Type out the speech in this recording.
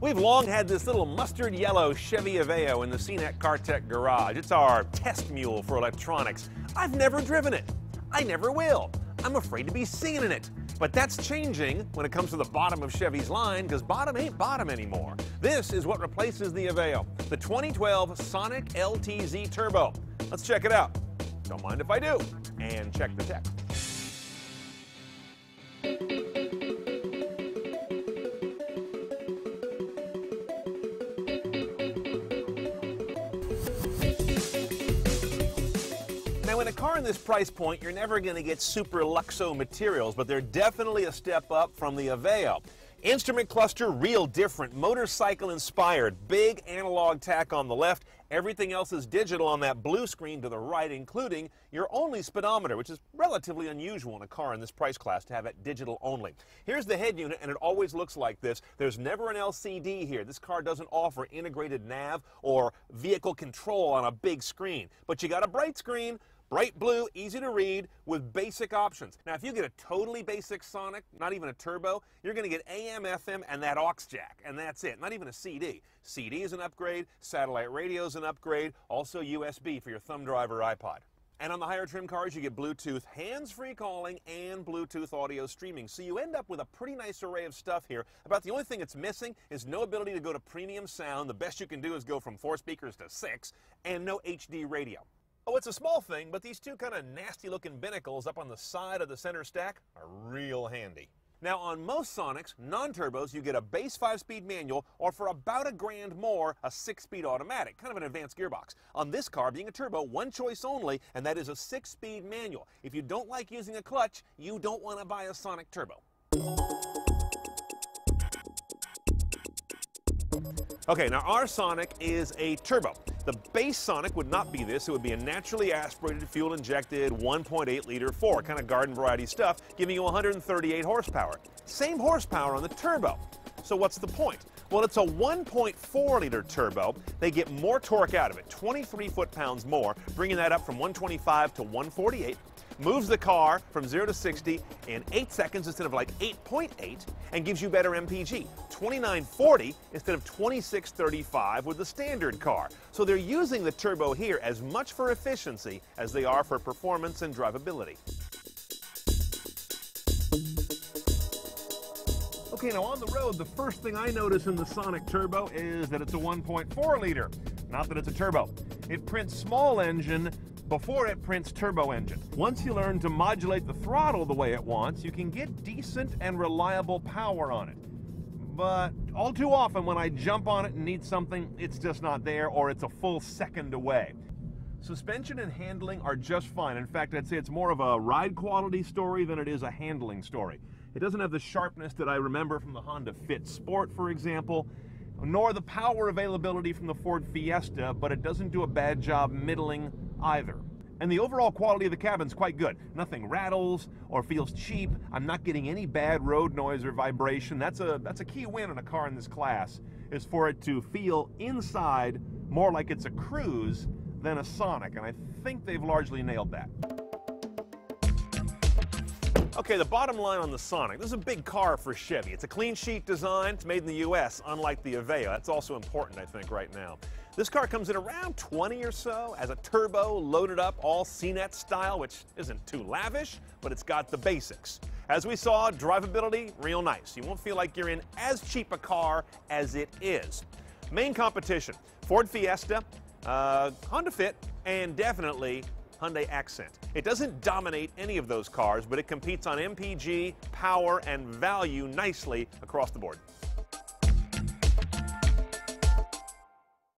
We've long had this little mustard yellow Chevy Aveo in the CNET CarTech garage. It's our test mule for electronics. I've never driven it. I never will. I'm afraid to be seen in it. But that's changing when it comes to the bottom of Chevy's line, because bottom ain't bottom anymore. This is what replaces the Aveo, the 2012 Sonic LTZ Turbo. Let's check it out. Don't mind if I do. And check the tech. Now, in a car in this price point, you're never going to get super luxo materials, but they're definitely a step up from the Aveo. Instrument cluster, real different, motorcycle inspired, big analog tack on the left. Everything else is digital on that blue screen to the right, including your only speedometer, which is relatively unusual in a car in this price class to have it digital only. Here's the head unit, and it always looks like this. There's never an LCD here. This car doesn't offer integrated nav or vehicle control on a big screen, but you got a bright screen. Bright blue, easy to read, with basic options. Now, if you get a totally basic Sonic, not even a turbo, you're going to get AM, FM, and that aux jack, and that's it. Not even a CD. CD is an upgrade, satellite radio is an upgrade, also USB for your thumb drive or iPod. And on the higher trim cars, you get Bluetooth hands-free calling and Bluetooth audio streaming. So you end up with a pretty nice array of stuff here. About the only thing it's missing is no ability to go to premium sound. The best you can do is go from 4 speakers to 6, and no HD radio. Oh, it's a small thing, but these two kind of nasty-looking binnacles up on the side of the center stack are real handy. Now, on most Sonics, non-turbos, you get a base 5-speed manual, or for about $1,000 more, a 6-speed automatic, kind of an advanced gearbox. On this car, being a turbo, one choice only, and that is a 6-speed manual. If you don't like using a clutch, you don't want to buy a Sonic Turbo. Okay, now our Sonic is a turbo. The base Sonic would not be this. It would be a naturally aspirated, fuel-injected 1.8-liter 4, kind of garden variety stuff, giving you 138 horsepower. Same horsepower on the turbo. So what's the point? Well, it's a 1.4-liter turbo. They get more torque out of it, 23 foot-pounds more, bringing that up from 125 to 148. Moves the car from 0 to 60 in 8 seconds instead of like 8.8, and gives you better MPG, 2940 instead of 2635 with the standard car. So they're using the turbo here as much for efficiency as they are for performance and drivability. Okay, now on the road, the first thing I notice in the Sonic Turbo is that it's a 1.4-liter, not that it's a turbo. It prints small engine before it prints turbo engine. Once you learn to modulate the throttle the way it wants, you can get decent and reliable power on it. But all too often when I jump on it and need something, it's just not there, or it's a full second away. Suspension and handling are just fine. In fact, I'd say it's more of a ride quality story than it is a handling story. It doesn't have the sharpness that I remember from the Honda Fit Sport, for example, nor the power availability from the Ford Fiesta, but it doesn't do a bad job middling either. And the overall quality of the cabin's quite good. Nothing rattles or feels cheap. I'm not getting any bad road noise or vibration. That's a key win in a car in this class, is for it to feel inside more like it's a cruise than a Sonic, and I think they've largely nailed that. Okay, the bottom line on the Sonic. This is a big car for Chevy. It's a clean sheet design. It's made in the US, unlike the Aveo. That's also important, I think, right now. This car comes in around 20 or so as a turbo, loaded up, all CNET style, which isn't too lavish, but it's got the basics. As we saw, drivability, real nice. You won't feel like you're in as cheap a car as it is. Main competition, Ford Fiesta, Honda Fit, and definitely Hyundai Accent. It doesn't dominate any of those cars, but it competes on MPG, power, and value nicely across the board.